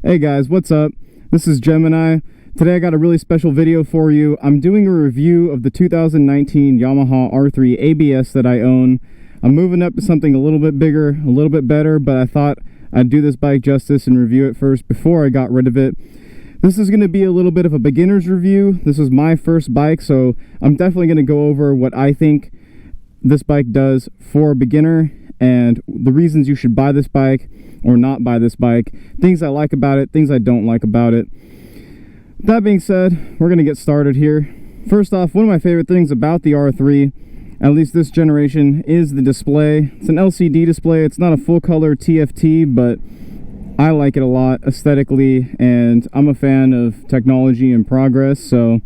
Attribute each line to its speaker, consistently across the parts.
Speaker 1: Hey guys, what's up? This is Gemini. Today I got a really special video for you. I'm doing a review of the 2019 Yamaha R3 ABS that I own. I'm moving up to something a little bit bigger, a little bit better, but I thought I'd do this bike justice and review it first before I got rid of it. This is going to be a little bit of a beginner's review. This is my first bike, so I'm definitely going to go over what I think this bike does for a beginner and the reasons you should buy this bike or not buy this bike, things I like about it, things I don't like about it. That being said, we're going to get started here. First off, one of my favorite things about the R3, at least this generation, is the display. It's an LCD display. It's not a full color TFT, but I like it a lot aesthetically, and I'm a fan of technology and progress, so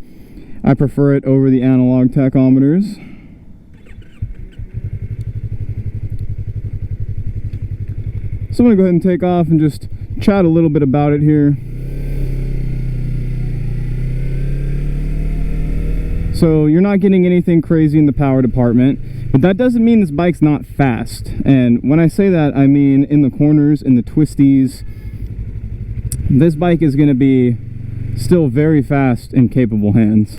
Speaker 1: I prefer it over the analog tachometers. So I'm going to go ahead and take off and just chat a little bit about it here. So you're not getting anything crazy in the power department, but that doesn't mean this bike's not fast. And when I say that, I mean in the corners, in the twisties. This bike is going to be still very fast in capable hands.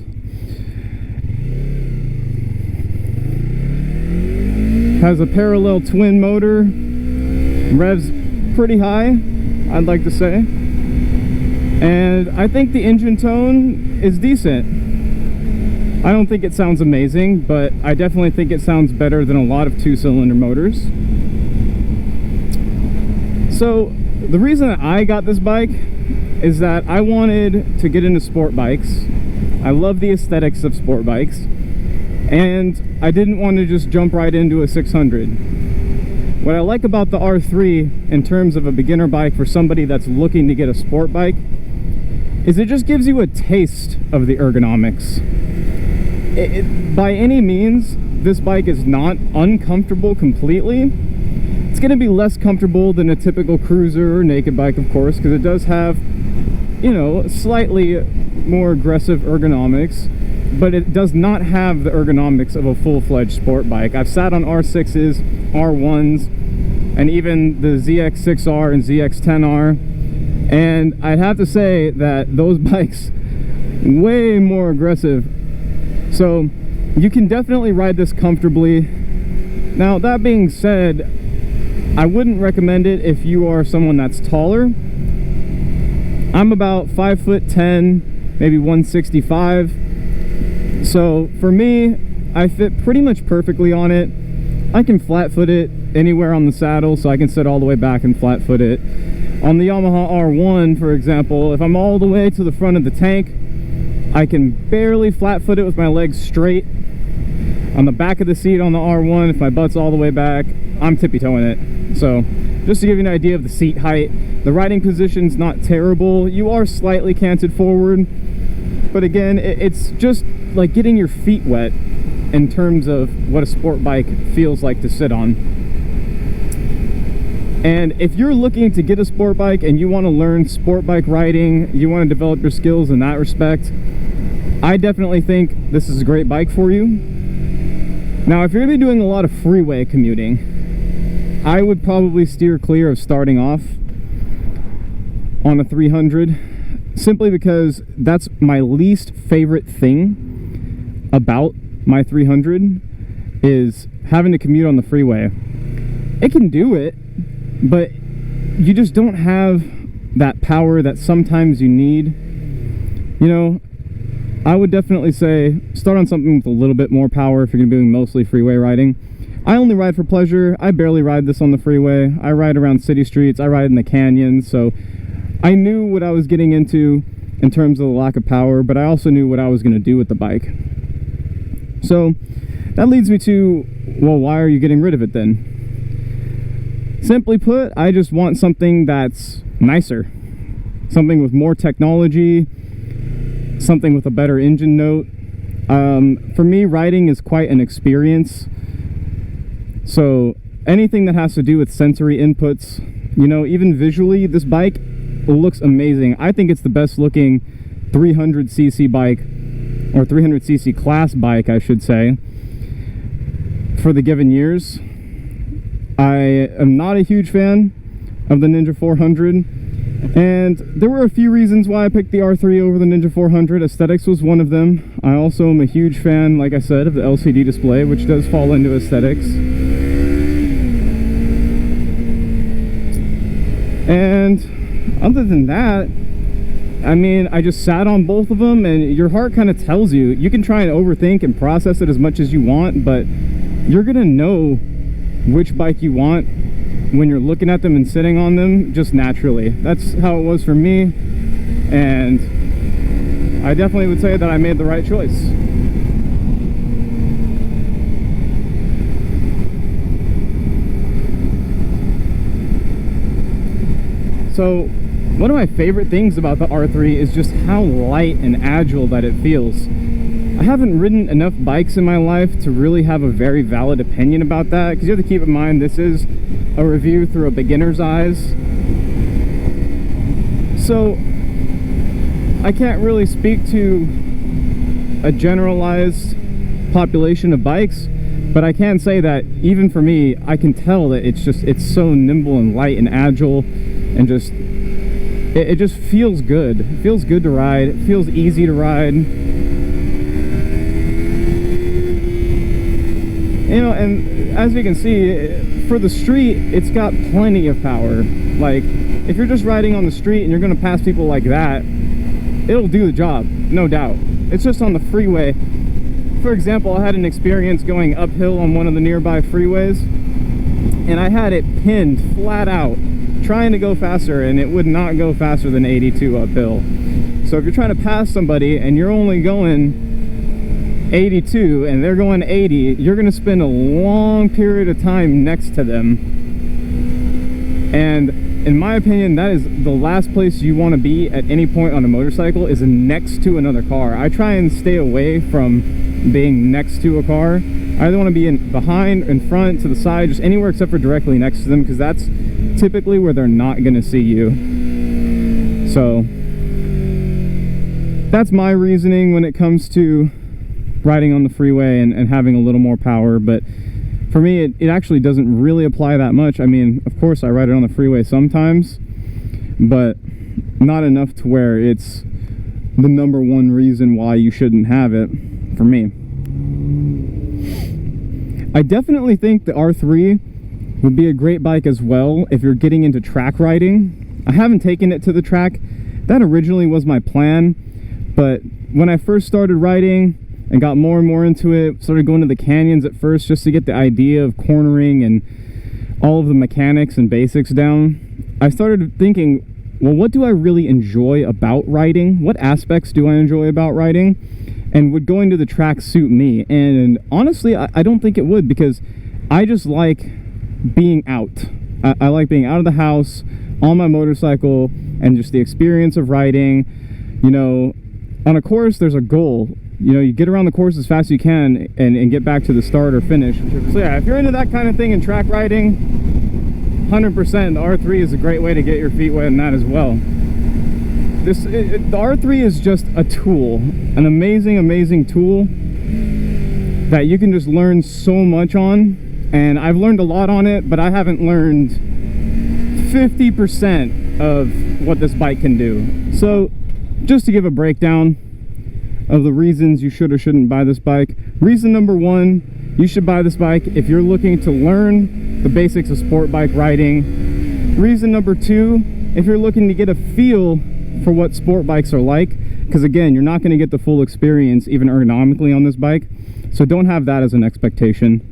Speaker 1: Has a parallel twin motor. Revs pretty high, I'd like to say, and I think the engine tone is decent. I don't think it sounds amazing, but I definitely think it sounds better than a lot of two-cylinder motors. So the reason that I got this bike is that I wanted to get into sport bikes. I love the aesthetics of sport bikes, and I didn't want to just jump right into a 600. What I like about the R3 in terms of a beginner bike for somebody that's looking to get a sport bike is it just gives you a taste of the ergonomics. By any means, this bike is not uncomfortable completely. It's going to be less comfortable than a typical cruiser or naked bike, of course, because it does have, you know, slightly more aggressive ergonomics, but it does not have the ergonomics of a full-fledged sport bike. I've sat on R6s, R1s, and even the ZX6R and ZX10R, and I'd have to say that those bikes way more aggressive. So you can definitely ride this comfortably. Now, that being said, I wouldn't recommend it if you are someone that's taller. I'm about 5'10", maybe 165. So for me, I fit pretty much perfectly on it. I can flat foot it anywhere on the saddle, so I can sit all the way back and flat foot it. On the Yamaha R1, for example, if I'm all the way to the front of the tank, I can barely flat foot it with my legs straight. On the back of the seat on the R1, if my butt's all the way back, I'm tippy-toeing it. So just to give you an idea of the seat height, the riding position's not terrible. You are slightly canted forward, but again, it's just like getting your feet wet in terms of what a sport bike feels like to sit on. And if you're looking to get a sport bike and you want to learn sport bike riding, you want to develop your skills in that respect, I definitely think this is a great bike for you. Now, if you're going to be doing a lot of freeway commuting, I would probably steer clear of starting off on a 300, simply because that's my least favorite thing about my 300 is having to commute on the freeway. It can do it, but you just don't have that power that sometimes you need. You know, I would definitely say start on something with a little bit more power if you're going to be doing mostly freeway riding. I only ride for pleasure. I barely ride this on the freeway. I ride around city streets. I ride in the canyons, so I knew what I was getting into in terms of the lack of power, but I also knew what I was going to do with the bike. So that leads me to, well, why are you getting rid of it then? Simply put, I just want something that's nicer. Something with more technology, something with a better engine note. For me, riding is quite an experience. So anything that has to do with sensory inputs, you know, even visually, this bike looks amazing. I think it's the best looking 300cc bike, or 300cc class bike, I should say, for the given years. I am not a huge fan of the Ninja 400, And there were a few reasons why I picked the R3 over the Ninja 400. Aesthetics was one of them. I also am a huge fan, like I said, of the LCD display, which does fall into aesthetics. And other than that, I mean, I just sat on both of them, and your heart kind of tells you. You can try and overthink and process it as much as you want, but you're gonna know which bike you want when you're looking at them and sitting on them just naturally. That's how it was for me, and I definitely would say that I made the right choice. So one of my favorite things about the R3 is just how light and agile that it feels. I haven't ridden enough bikes in my life to really have a very valid opinion about that, because you have to keep in mind this is a review through a beginner's eyes. So I can't really speak to a generalized population of bikes, but I can say that even for me, I can tell that it's so nimble and light and agile, and just it just feels good. It feels good to ride. It feels easy to ride. You know, and as you can see, for the street, it's got plenty of power. Like, if you're just riding on the street and you're gonna pass people like that, it'll do the job, no doubt. It's just on the freeway. For example, I had an experience going uphill on one of the nearby freeways, and I had it pinned flat out, trying to go faster, and it would not go faster than 82 uphill. So if you're trying to pass somebody and you're only going 82 and they're going 80, you're going to spend a long period of time next to them. And in my opinion, that is the last place you want to be at any point on a motorcycle, is next to another car. I try and stay away from being next to a car. I either want to be behind, in front, to the side, just anywhere except for directly next to them, because that's typically where they're not going to see you. So that's my reasoning when it comes to riding on the freeway and having a little more power. But for me, it actually doesn't really apply that much. I mean, of course I ride it on the freeway sometimes, but not enough to where it's the #1 reason why you shouldn't have it for me. I definitely think the R3 would be a great bike as well if you're getting into track riding. I haven't taken it to the track. That originally was my plan, but when I first started riding and got more and more into it, started going to the canyons at first just to get the idea of cornering and all of the mechanics and basics down, I started thinking, well, what do I really enjoy about riding? What aspects do I enjoy about riding? And would going to the track suit me? And honestly, I don't think it would, because I just like being out. I like being out of the house on my motorcycle and just the experience of riding. You know, on a course, there's a goal. You know, you get around the course as fast as you can and get back to the start or finish. So yeah, if you're into that kind of thing in track riding, 100% the R3 is a great way to get your feet wet in that as well. The R3 is just a tool, an amazing tool that you can just learn so much on. And I've learned a lot on it, but I haven't learned 50% of what this bike can do. So just to give a breakdown of the reasons you should or shouldn't buy this bike. Reason #1, you should buy this bike if you're looking to learn the basics of sport bike riding. Reason #2, if you're looking to get a feel for what sport bikes are like, because again, you're not going to get the full experience even ergonomically on this bike, so don't have that as an expectation.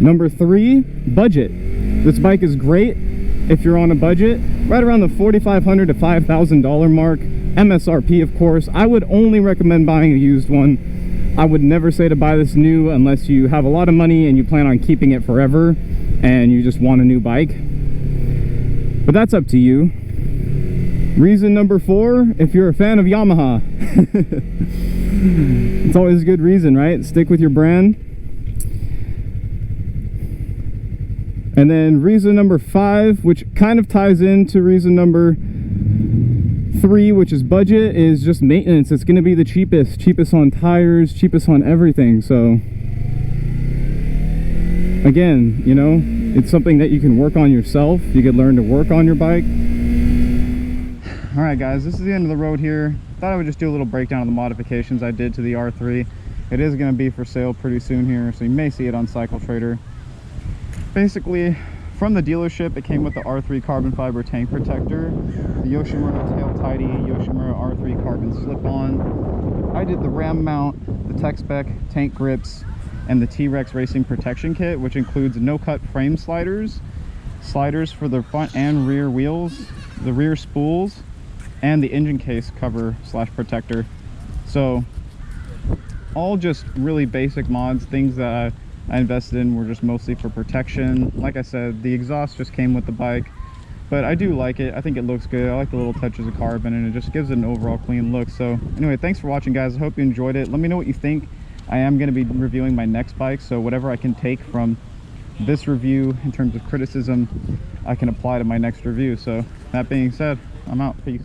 Speaker 1: #3, budget. This bike is great if you're on a budget, right around the $4,500 to $5,000 mark. MSRP, of course. I would only recommend buying a used one. I would never say to buy this new unless you have a lot of money and you plan on keeping it forever and you just want a new bike. But that's up to you. Reason #4, if you're a fan of Yamaha. It's always a good reason, right? Stick with your brand. And then reason #5, which kind of ties into reason #3, which is budget, is just maintenance. It's going to be the cheapest on tires, cheapest on everything. So again, you know, it's something that you can work on yourself. You could learn to work on your bike. All right, guys, this is the end of the road here. Thought I would just do a little breakdown of the modifications I did to the R3. It is going to be for sale pretty soon here, so you may see it on Cycle Trader. Basically, from the dealership, it came with the R3 carbon fiber tank protector, the Yoshimura tail tidy, Yoshimura R3 carbon slip-on. I did the ram mount, the tech spec tank grips, and the T-Rex racing protection kit, which includes no-cut frame sliders for the front and rear wheels, the rear spools, and the engine case cover slash protector. So all just really basic mods, things that I invested in were just mostly for protection. Like I said, the exhaust just came with the bike, but I do like it. I think it looks good. I like the little touches of carbon, and it just gives it an overall clean look. So anyway, thanks for watching, guys. I hope you enjoyed it. Let me know what you think. I am going to be reviewing my next bike, so whatever I can take from this review in terms of criticism, I can apply to my next review. So that being said, I'm out. Peace.